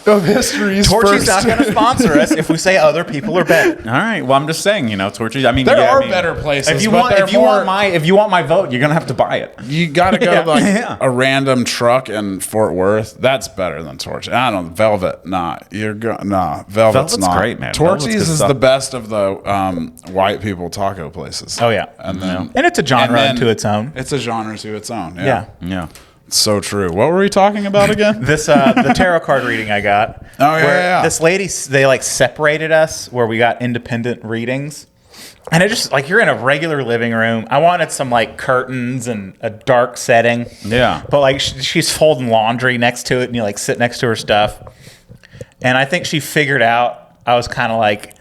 of history's Torchy's first. not going to sponsor us if we say other people are better. All right. Well, I'm just saying, Torchy's. I mean, There yeah, are I mean, better places. If you but want, they're if you more- want my vote, you're gonna have to buy it. you got to go Yeah. to like Yeah. a random truck in Fort Worth. That's better than Torchy's. I don't know. Velvet, nah. Velvet's Velvet's not. great, man. Velvet's Torchy's good is stuff. the best of the white people taco places. Oh, yeah. And then And it's a genre and then unto its own. It's a genre to its own. Yeah. Yeah. So true. What were we talking about again? This the tarot card reading I got. Oh, yeah, where yeah. This lady, they like separated us where we got independent readings. And it just like you're in a regular living room. I wanted some like curtains and a dark setting. Yeah. But like she's folding laundry next to it, and you like sit next to her stuff. And I think she figured out I was kind of like,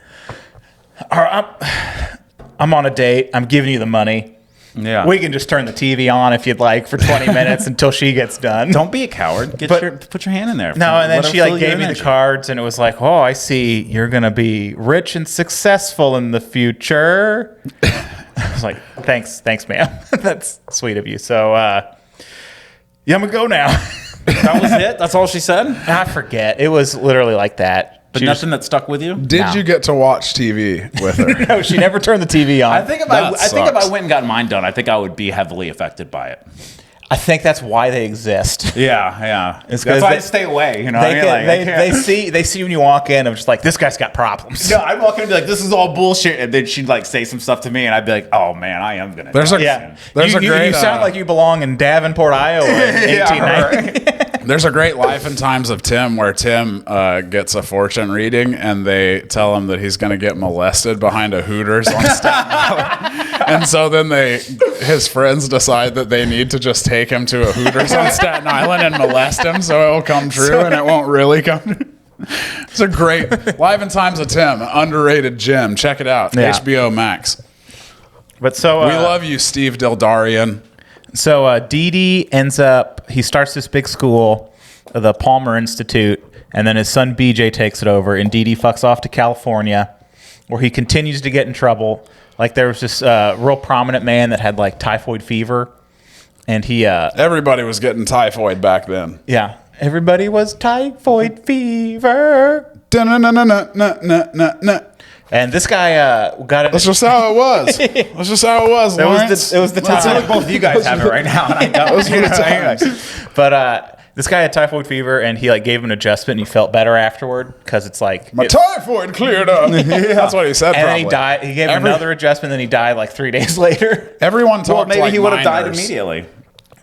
all right, I'm on a date. I'm giving you the money. Yeah. We can just turn the TV on if you'd like for 20 minutes until she gets done. Don't be a coward. Put your hand in there. No, and then Let her she like fill your gave me the energy. cards, and it was like, "Oh, I see. You're gonna be rich and successful in the future." I was like, "Thanks, ma'am. That's sweet of you." So, yeah, I'm gonna go now. That was it. That's all she said. I forget. It was literally like that. But She was- nothing that stuck with you. Did No. you get to watch TV with her? no, she never turned the TV on. I think if That I sucks. went and got mine done, I think I would be heavily affected by it. I think that's why they exist. Yeah. It's 'cause That's why they- I stay away. You know, They, what I mean? can, Like, I can't- they see when you walk in, I'm just like, this guy's got problems. No, I'd walk in and be like, "This is all bullshit," and then she'd like say some stuff to me, and I'd be like, "Oh man, I am gonna." There's die a- Yeah, There's you, a great, you sound like you belong in Davenport, Iowa, in Yeah, 1890. There's a great Life and Times of Tim where Tim gets a fortune reading and they tell him that he's going to get molested behind a Hooters on Staten Island. And so then his friends decide that they need to just take him to a Hooters on Staten Island and molest him so it will come true and it won't really come true. It's a great Life and Times of Tim, underrated gem. Check it out. Yeah. HBO Max. But so We love you, Steve Dildarian. So Dee Dee he starts this big school, the Palmer Institute, and then his son BJ takes it over, and Dee Dee fucks off to California, where he continues to get in trouble. Like there was this real prominent man that had like typhoid fever, and he Everybody was getting typhoid back then. everybody was typhoid fever, Dun-dun-dun-dun-dun-dun-dun-dun. and this guy got it. That's just how it was. That's just how it was, Lawrence. It was the I feel time. like both of you guys have it right now, and I don't. Those were the times. But this guy had typhoid fever, and he like gave him an adjustment, and he felt better afterward because it's like My typhoid cleared up. That's what he said. And then probably. he died. He gave him another adjustment, then he died like 3 days later. Everyone talked Well, maybe like he would have died miners. immediately.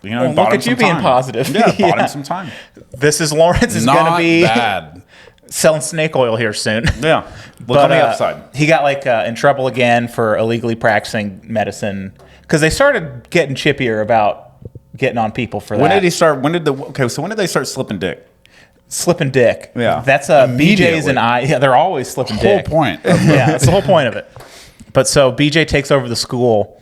You know, Well, bought look him at you some being time. positive. Yeah, bought Yeah. him some time. This is Lawrence is going to Not be bad. selling snake oil here soon. Yeah, look on the upside. He got like in trouble again for illegally practicing medicine because they started getting chippier about getting on people for that. When did he start? When did they start slipping dick? Slipping dick. Yeah. That's Immediately. BJ's and I. Yeah, they're always slipping Whole dick. point. Yeah, that's the whole point of it. But so BJ takes over the school,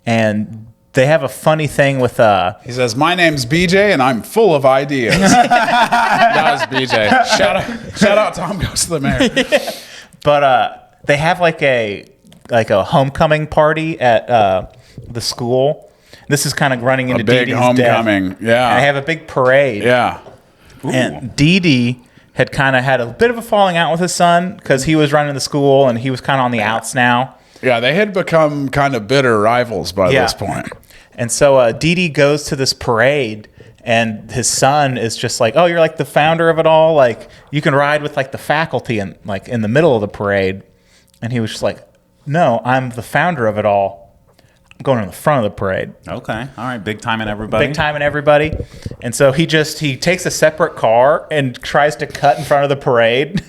and they have a funny thing with He says, "My name's BJ, and I'm full of ideas." That was BJ. Shout out. Tom goes to the mayor. but they have like a homecoming party at the school. This is kind of running into A big Dee Dee's homecoming. death. Yeah. And they have a big parade. Yeah. And Dee Dee had kind of had a bit of a falling out with his son because he was running the school and he was kind of on the outs now. Yeah, they had become kind of bitter rivals by this point. And so Dee Dee goes to this parade, and his son is just like, "Oh, you're like the founder of it all. Like you can ride with like the faculty and like in the middle of the parade." And he was just like, "No, I'm the founder of it all. I'm going in the front of the parade." Okay, all right, big time and everybody. Big time and everybody. And so he takes a separate car and tries to cut in front of the parade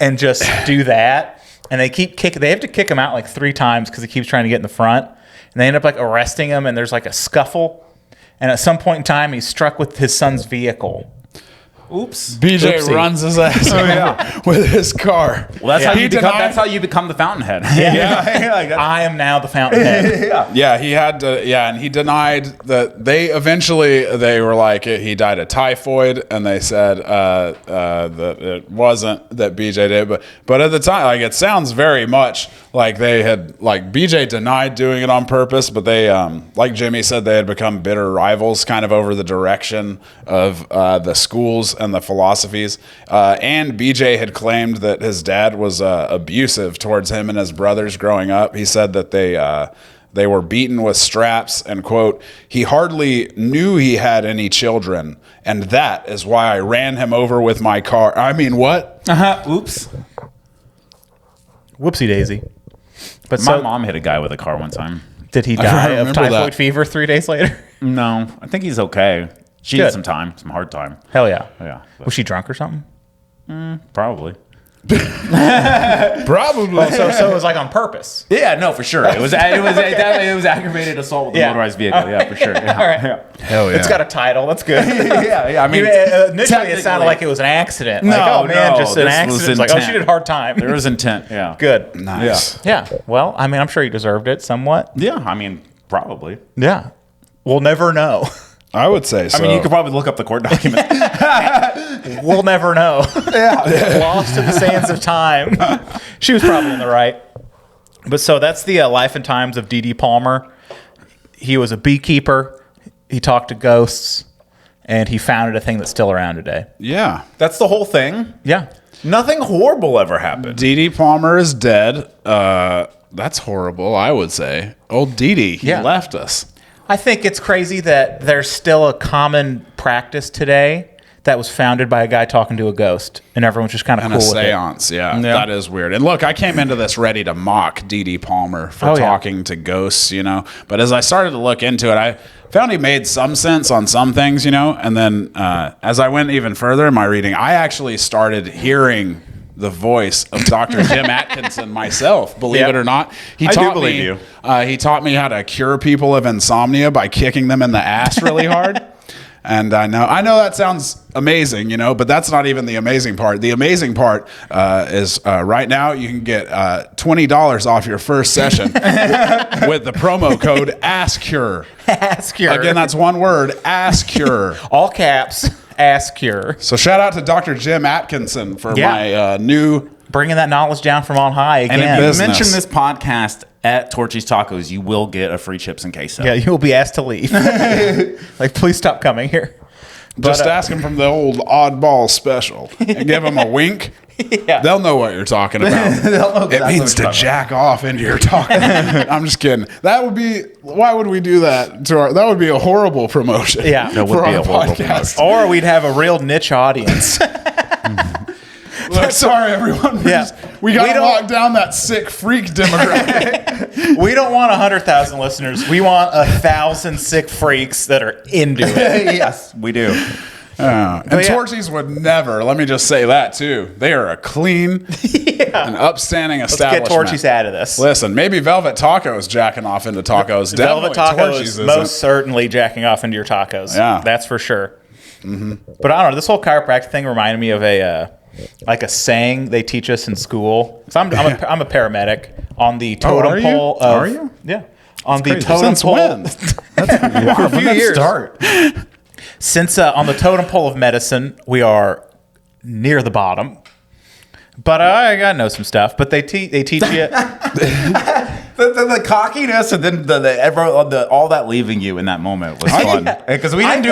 and just do that. And they keep kicking. They have to kick him out like 3 times because he keeps trying to get in the front. And they end up like arresting him, and there's like a scuffle. And at some point in time, he's struck with his son's vehicle. Oops. BJ Oopsie. runs his ass over with his car. Well, He denied- that's how you become the fountainhead. I am now the fountainhead. Yeah, he had to. Yeah, and he denied that they were like he died of typhoid, and they said that it wasn't that BJ did, but at the time, like it sounds very much like they had BJ denied doing it on purpose, but they like Jimmy said they had become bitter rivals, kind of over the direction of the schools and the philosophies, and BJ had claimed that his dad was abusive towards him and his brothers growing up. He said that they were beaten with straps and, quote, he hardly knew he had any children, and that is why I ran him over with my car. I mean, what? Oops. Whoopsie daisy. But My mom hit a guy with a car one time. did he die of remember typhoid that. fever 3 days later? No, I think he's okay. She Good. had some hard time. Hell yeah. Yeah, Was she drunk or something? probably. Probably. So it was like on purpose. Yeah, no, for sure. It was aggravated assault with a Yeah. motorized vehicle. Yeah, for sure. Yeah. All right. Yeah. Hell yeah. It's got a title. That's good. yeah. I mean, Initially, it sounded like it was an accident. Like, No, oh man, no, just an this was accident. It's like, oh, she intent. did hard time. there was intent. Yeah. Good. Nice. Yeah. Well, I mean, I'm sure he deserved it somewhat. Yeah. I mean, probably. Yeah. We'll never know. I would say so. I mean, you could probably look up the court documents. We'll never know. Lost in the sands of time. She was probably in the right. But so that's the life and times of D.D. Palmer. He was a beekeeper. He talked to ghosts. And he founded a thing that's still around today. Yeah. That's the whole thing. Yeah. Nothing horrible ever happened. Dee Palmer is dead. That's horrible, I would say. Old Dee, he Yeah. left us. I think it's crazy that there's still a common practice today that was founded by a guy talking to a ghost, and everyone's just kind of And cool a with it. seance, yeah. That is weird. And look, I came into this ready to mock Dee Palmer for Oh, yeah. talking to ghosts, But as I started to look into it, I found he made some sense on some things, And then as I went even further in my reading, I actually started hearing the voice of Dr. Jim Atkinson myself, believe it or not. He I do taught believe me, you. He taught me how to cure people of insomnia by kicking them in the ass really hard. And I know that sounds amazing, but that's not even the amazing part. The amazing part is right now you can get $20 off your first session with the promo code ASCURE. ASCURE. Again, that's one word, ASCURE. All caps, ASCURE. So shout out to Dr. Jim Atkinson for Yeah. my new... Bringing that knowledge down from on high again. And if you business. mention this podcast at Torchy's Tacos, you will get a free chips and queso. Yeah, you'll be asked to leave. Like, please stop coming here. Just ask them from the old Oddball special and give them a wink. Yeah. They'll know what you're talking about. It means to jack off into your talk. I'm just kidding. That would be. Why would we do that to our? That would be a horrible promotion. Yeah. That would for be our a horrible podcast. Or we'd have a real niche audience. Look, sorry, everyone. Yeah. We got We to don't- lock down that sick freak demographic. We don't want 100,000 listeners. We want 1,000 sick freaks that are into it. Yes, we do. And yeah. Torchies would never. Let me just say that too. They are a clean and upstanding Let's establishment. get Torchies out of this. Listen, maybe Velvet Taco's jacking off into tacos. Velvet Definitely Taco Torchies is isn't. most certainly jacking off into your tacos. Yeah. That's for sure. But I don't know. This whole chiropractic thing reminded me of a saying they teach us in school. So I'm a paramedic on the totem are you? pole. Of, Are you? Yeah. On the Crazy. totem Since pole. when? For a few years. Start. Since on the totem pole of medicine, we are near the bottom. But I know some stuff. But they teach you. The cockiness and then all that leaving you in that moment was fun because we didn't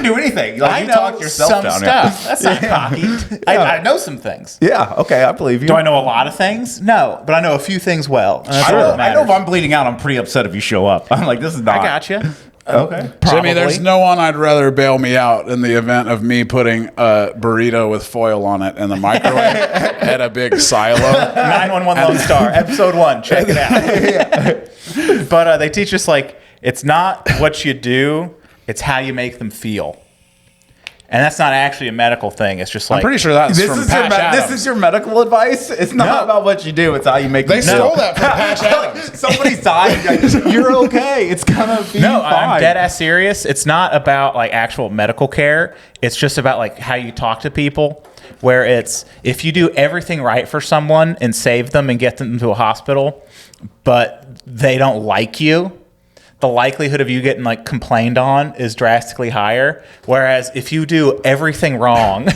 do anything. Like, I you know talked yourself some down stuff. That's not cocky. I know some things. Yeah. Okay, I believe you. Do I know a lot of things? No, but I know a few things well. And that's all that I know if matters. I'm bleeding out, I'm pretty upset if you show up. I'm like, this is not. I got you. Okay. Jimmy, there's no one I'd rather bail me out in the event of me putting a burrito with foil on it in the microwave at a big silo. 911 Lone Star, episode 1. Check it out. But they teach us, like, it's not what you do, it's how you make them feel. And that's not actually a medical thing. It's just like I'm pretty sure that's This from is Patch Adams. this is your medical advice. It's not No. about what you do. It's how you make. They stole that from Patch Adams. Somebody died. You're okay. It's gonna be No, fine. I'm dead ass serious. It's not about like actual medical care. It's just about like how you talk to people. Where it's if you do everything right for someone and save them and get them to a hospital, but they don't like you, the likelihood of you getting like complained on is drastically higher. Whereas if you do everything wrong,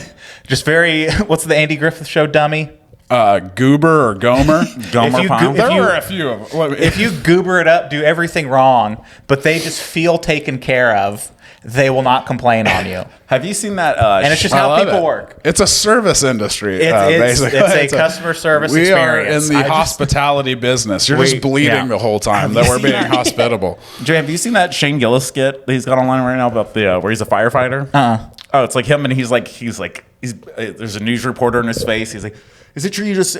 just very what's the Andy Griffith Show dummy? Goober or Gomer. Gomer If you Pyle. go- There you- were a few of them. If you goober it up, do everything wrong, but they just feel taken care of, they will not complain on you. Have you seen that? And it's just I how love people it. work. It's a service industry. It's basically. a customer service we experience. are in I the just- hospitality business. You're We- just bleeding yeah. the whole time Have that you we're seen being that? hospitable. Jay, have you seen that Shane Gillis skit that he's got online right now about the where he's a firefighter? Oh, it's like him, and he's there's a news reporter in his face. He's like, "Is it true you just?"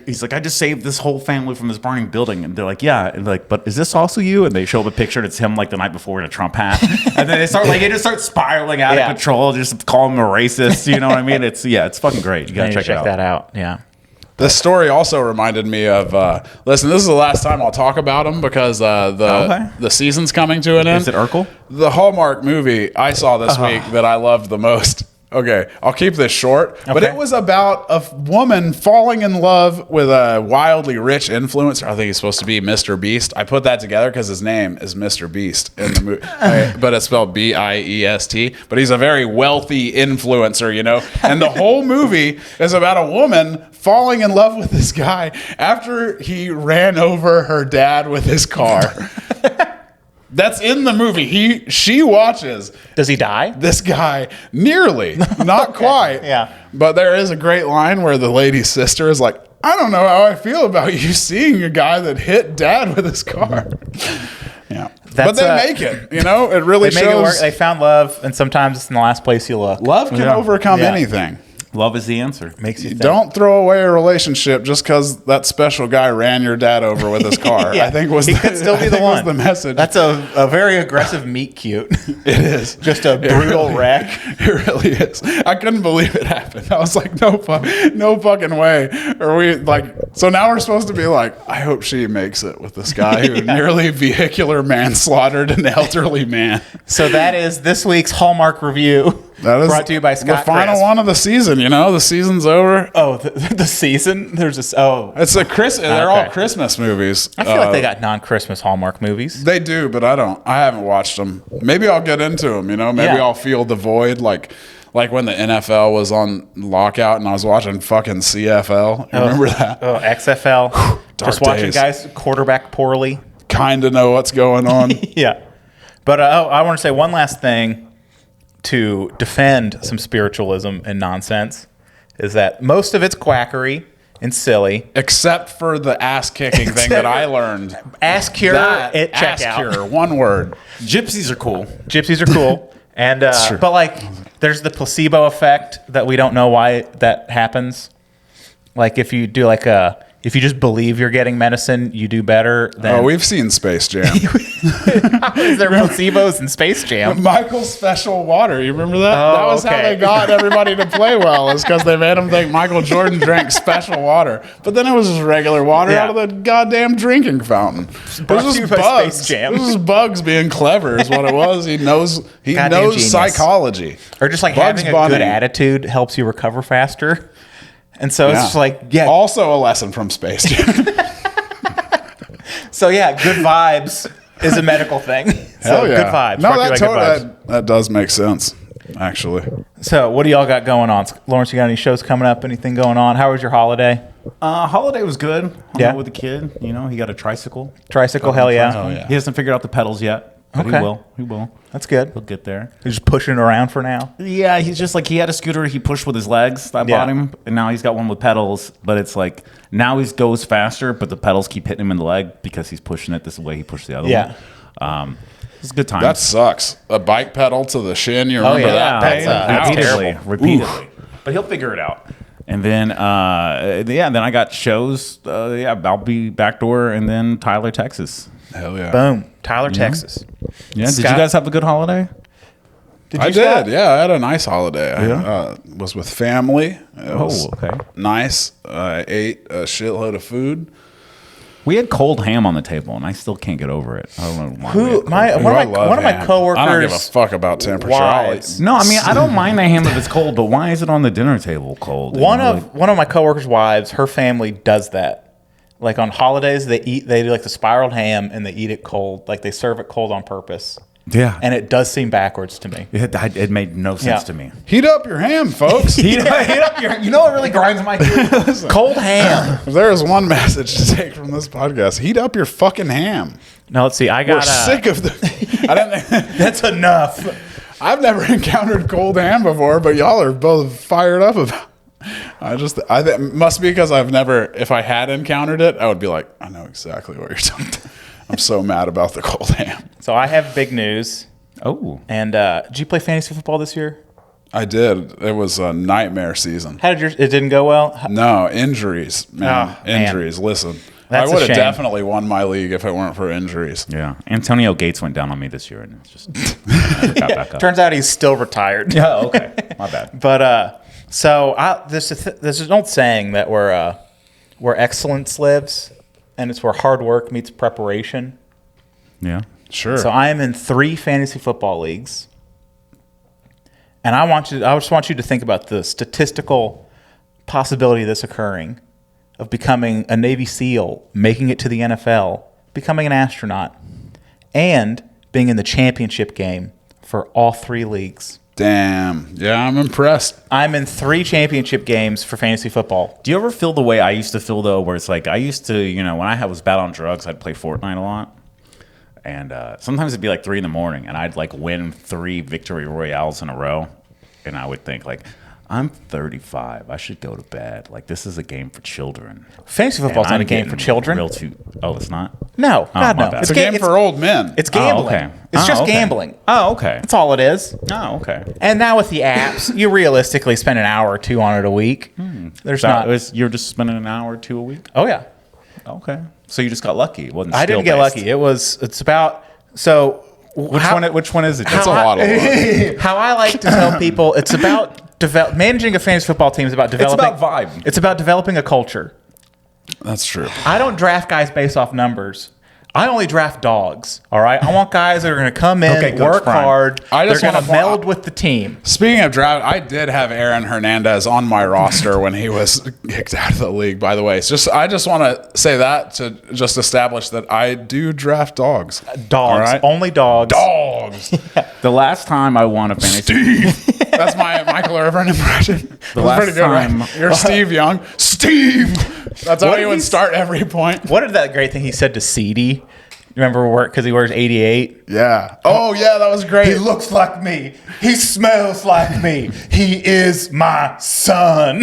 He's like, "I just saved this whole family from this burning building," and they're like, "Yeah," and they're like, "But is this also you?" And they show up a picture, and it's him like the night before in a Trump hat, and then it just starts spiraling out Yeah. of control. Just call him a racist. You know what I mean? It's fucking great. You I gotta need to check it out. that out. Yeah. This story also reminded me of. Listen, this is the last time I'll talk about him because Okay. the season's coming to an end. Is it Urkel? The Hallmark movie I saw this week that I loved the most. Okay, I'll keep this short, but Okay. it was about a woman falling in love with a wildly rich influencer. I think he's supposed to be Mr. Beast. I put that together because his name is Mr. Beast in the movie, but it's spelled Biest. But he's a very wealthy influencer, you know. And the whole movie is about a woman falling in love with this guy after he ran over her dad with his car. That's in the movie. She watches Does he die? this guy nearly, not quite. Yeah. But there is a great line where the lady's sister is like, I don't know how I feel about you seeing a guy that hit dad with his car. Yeah. But That's, they make it, you know, it really They make it work. shows They found love, and sometimes it's in the last place you look. love can Yeah. overcome Yeah. anything. Love is the answer. Makes you think. Don't throw away a relationship just because that special guy ran your dad over with his car. Yeah. I think was he could still be I the think was one. the message. That's a very aggressive meet cute. It is. Just a brutal really- wreck. It really is. I couldn't believe it happened. I was like, no fucking way. Are we like? So now we're supposed to be like, I hope she makes it with this guy who nearly vehicular manslaughtered an elderly man. So that is this week's Hallmark review. That is brought to you by Scott the final Crisp. one of the season. You know, the season's over. Oh, the season? There's this. Oh, It's a They're all Okay. Christmas movies. I feel like they got non-Christmas Hallmark movies. They do, but I don't. I haven't watched them. Maybe I'll get into them. You know, maybe Yeah. I'll feel the void, like when the NFL was on lockout and I was watching fucking CFL. You remember that? Oh, XFL. Dark Just watching days. guys quarterback poorly. Kind of know what's going on. Yeah. But I want to say one last thing to defend some spiritualism and nonsense is that most of it's quackery and silly. Except for the ass kicking thing that I learned. Ass cure That at ass checkout. cure, one word. Gypsies are cool. Gypsies are cool. And true. but like there's the placebo effect that we don't know why that happens. Like if you do if you just believe you're getting medicine, you do better. Then Oh, we've seen Space Jam. is there placebos in Space Jam? Michael's Special Water. You remember that? Oh, That was how okay. they got everybody to play well, is because they made them think Michael Jordan drank special water. But then it was just regular water Yeah. out of the goddamn drinking fountain. It Brought was to you just by bugs. Space Jam. It was just bugs being clever is what it was. He knows Goddamn genius. psychology. Or just like Bugs having a Bunny. good attitude helps you recover faster. And so it's Yeah. just like, yeah. Also a lesson from Space Jam. So yeah, good vibes is a medical thing. So Hell yeah. good vibes. No, Brought to you by Good Vibes. that does make sense, actually. So what do y'all got going on? Lawrence, you got any shows coming up? Anything going on? How was your holiday? Holiday was good. Hung Yeah. out with the kid. You know, he got a tricycle. Tricycle, hell yeah. Oh, yeah. He hasn't figured out the pedals yet. But Okay. He will. He will. That's good. He'll get there. He's just pushing it around for now. Yeah, he's just like, he had a scooter he pushed with his legs. I Yeah. bought him, and now he's got one with pedals. But it's like now he goes faster, but the pedals keep hitting him in the leg because he's pushing it this way he pushed the other Yeah. one. It's a good time. That sucks. A bike pedal to the shin. You remember yeah. that? That's, pain? that's Ouch. terrible. repeatedly. But he'll figure it out. And then, then I got shows. I'll be Backdoor and then Tyler, Texas. Hell yeah. Boom. Tyler, Texas. Yeah. Did you Scott- guys have a good holiday? I did. Yeah, I had a nice holiday. I was with family. It was okay. nice. I ate a shitload of food. We had cold ham on the table, and I still can't get over it. I don't know why. we had cold ham. One of my coworkers. I don't give a fuck about temperature. wives. No, I mean I don't mind the ham if it's cold, but why is it on the dinner table cold? One of my coworkers' wives, her family does that. Like on holidays, they do like the spiraled ham and they eat it cold. Like they serve it cold on purpose. Yeah, And it does seem backwards to me. it made no sense Yeah. to me. Heat up your ham, folks. Heat up your. You know what really grinds my gears? Cold ham. If there is one message to take from this podcast, heat up your fucking ham. Now let's see. I We're got sick of the. I didn't. That's enough. I've never encountered cold ham before, but y'all are both fired up about. It must be because I've never. If I had encountered it, I would be like, I know exactly what you're talking about. I'm so mad about the cold ham. So I have big news. Oh, And did you play fantasy football this year? I did. It was a nightmare season. How did it didn't go well? No, injuries, man. Oh, man. Injuries. Listen, That's I a would have shame. definitely won my league if it weren't for injuries. yeah. Antonio Gates went down on me this year, and it's just got back up. Turns out he's still retired. Yeah. Okay. My bad. But there's an old saying that where excellence lives, and it's where hard work meets preparation. Yeah. Sure. So I am in 3 fantasy football leagues, and I just want you to think about the statistical possibility of this occurring, of becoming a Navy SEAL, making it to the NFL, becoming an astronaut, and being in the championship game for all 3 leagues. Damn. Yeah, I'm impressed. I'm in 3 championship games for fantasy football. Do you ever feel the way I used to feel though, where it's like I used to, when I was bad on drugs, I'd play Fortnite a lot, and sometimes it'd be like 3 a.m, and I'd like win 3 victory royales in a row, and I would think like, I'm 35, I should go to bed. Like this is a game for children. Fantasy football's And not I'm a game for getting children. Oh, it's not. No, God my no. bad. It's a game for old men. It's gambling. Oh, okay. It's Oh, just okay. gambling. Oh, okay. That's all it is. Oh, okay. And now with the apps, you realistically spend an hour or 2 on it a week. There's not. You're just spending an hour or 2 a week. Oh yeah, Okay. So you just got lucky. It wasn't. I didn't get skill-based. lucky. It's about so. Which one is it? That's a lot of luck. How I like to tell people, it's about managing a fantasy football team is about developing. about vibe. It's about developing a culture. That's true. I don't draft guys based off numbers. I only draft dogs. All right. I want guys that are going to come in, Okay, Coach work Prime. hard. I just They're going to wanna- meld with the team. Speaking of draft, I did have Aaron Hernandez on my roster when he was kicked out of the league, by the way. I just want to say that to just establish that I do draft dogs. Dogs. All right? Only dogs. Dogs. The last time I won a fantasy. That's my Michael Irvin impression. The last pretty good, right? time- You're Steve Young. Steve! That's how What he did would he start every point. What did that great thing he said to CD? Remember because he wears 88? Yeah. Oh, yeah, that was great. He looks like me. He smells like me. He is my son.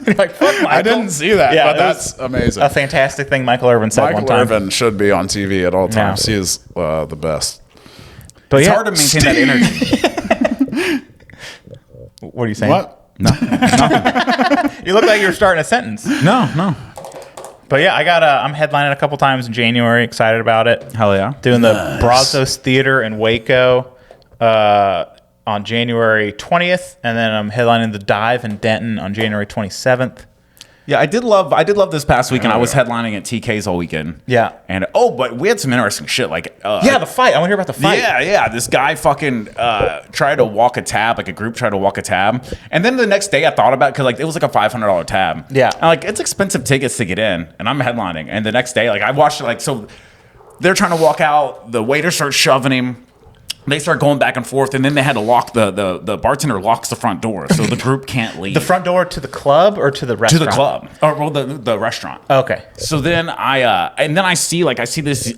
You're like, fuck Michael. I didn't see that, Yeah, but it was that's amazing. a fantastic thing Michael Irvin said one Michael time. Irvin should be on TV at all times. Yeah. He is the best. But It's yeah, hard to maintain that energy. what are you saying? What? You look like you were starting a sentence. No. But yeah, I'm headlining a couple times in January. Excited about it. Hell yeah. Doing the Brazos Theater in Waco on January 20th, and then I'm headlining the Dive in Denton on January 27th. Yeah, I did love this past weekend. I was headlining at TK's all weekend. Yeah. And but we had some interesting shit. Like Yeah, the fight. I want to hear about the fight. Yeah. This guy fucking tried to walk a tab, like a group tried to walk a tab. And then the next day I thought about it because like it was like a $500 tab. Yeah. And like it's expensive tickets to get in, and I'm headlining. And the next day, like I watched it, like so they're trying to walk out, the waiter starts shoving him. They start going back and forth, and then they had to lock the bartender locks the front door, so the group can't leave. The front door to the club or to the to restaurant? the club, or well, the restaurant. Okay. So then I see this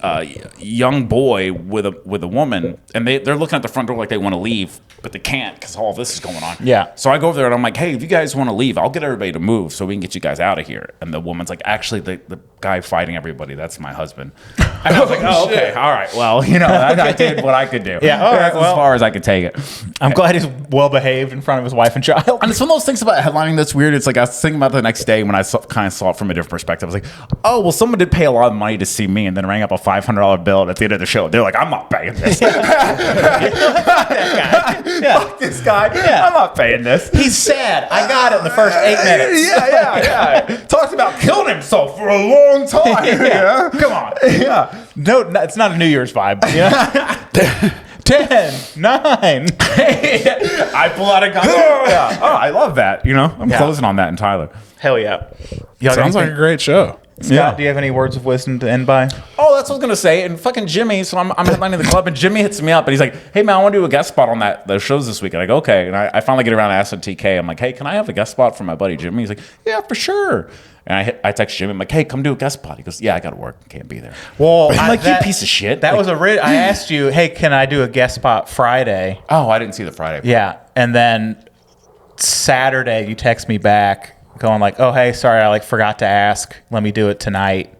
young boy with a woman, and they're looking at the front door like they want to leave, but they can't because all this is going on. Yeah. So I go over there and I'm like, hey, if you guys want to leave, I'll get everybody to move so we can get you guys out of here. And the woman's like, actually, the guy fighting everybody, that's my husband. And I was like, oh, okay, all right, well, I did what I could do. Yeah. Yeah. All right. That's as Well, far as I could take it. I'm glad he's well behaved in front of his wife and child. And it's one of those things about headlining that's weird. It's like I was thinking about the next day when I kind of saw it from a different perspective. I was like, oh, well, someone did pay a lot of money to see me and then rang up a $500 bill at the end of the show. They're like, I'm not paying this. Yeah. Fuck this guy. Yeah. I'm not paying this. He's sad. I got it in the first 8 minutes. Yeah. Talked about killing himself for a long time. Yeah. Come on. Yeah. No, it's not a New Year's vibe. Yeah. 10, 9. I pull out a gun. Yeah. Oh, I love that. You know, I'm Yeah. closing on that in Tyler. Hell yeah. Y'all got Sounds like a anything- great show. Scott, do you have any words of wisdom to end by? Oh, that's what I was gonna say. And fucking Jimmy, so I'm headlining the club, and Jimmy hits me up, and he's like, "Hey man, I want to do a guest spot on those shows this week." And I go, "Okay." And I finally get around to asking TK. I'm like, "Hey, can I have a guest spot for my buddy Jimmy?" He's like, "Yeah, for sure." And I text Jimmy. I'm like, "Hey, come do a guest spot." He goes, "Yeah, I got to work. Can't be there." Well, I'm like, "You piece of shit." That Like- was I asked you, hey, can I do a guest spot Friday? Oh, I didn't see the Friday. Yeah. And then Saturday, you text me back going like, oh, hey, sorry, I forgot to ask. Let me do it tonight.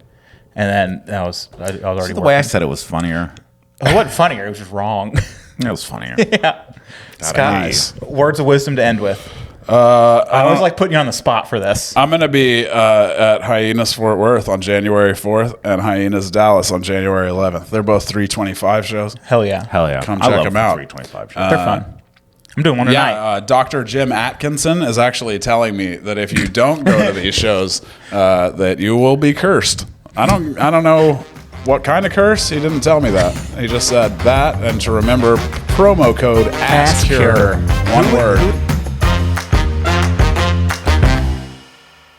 And then I was already The working. way I said it was funnier. It wasn't funnier. It was just wrong. It was funnier. Yeah. Scott, nice. words of wisdom to end with. I always like putting you on the spot for this. I'm going to be at Hyenas Fort Worth on January 4th and Hyenas Dallas on January 11th. They're both 325 shows. Hell yeah. Hell yeah. Come I check love 'em out. 325 shows. They're fun. I'm doing one tonight. Yeah, Dr. Jim Atkinson is actually telling me that if you don't go to these shows, that you will be cursed. I don't know what kind of curse. He didn't tell me that. He just said that, and to remember promo code ASKCure. One word.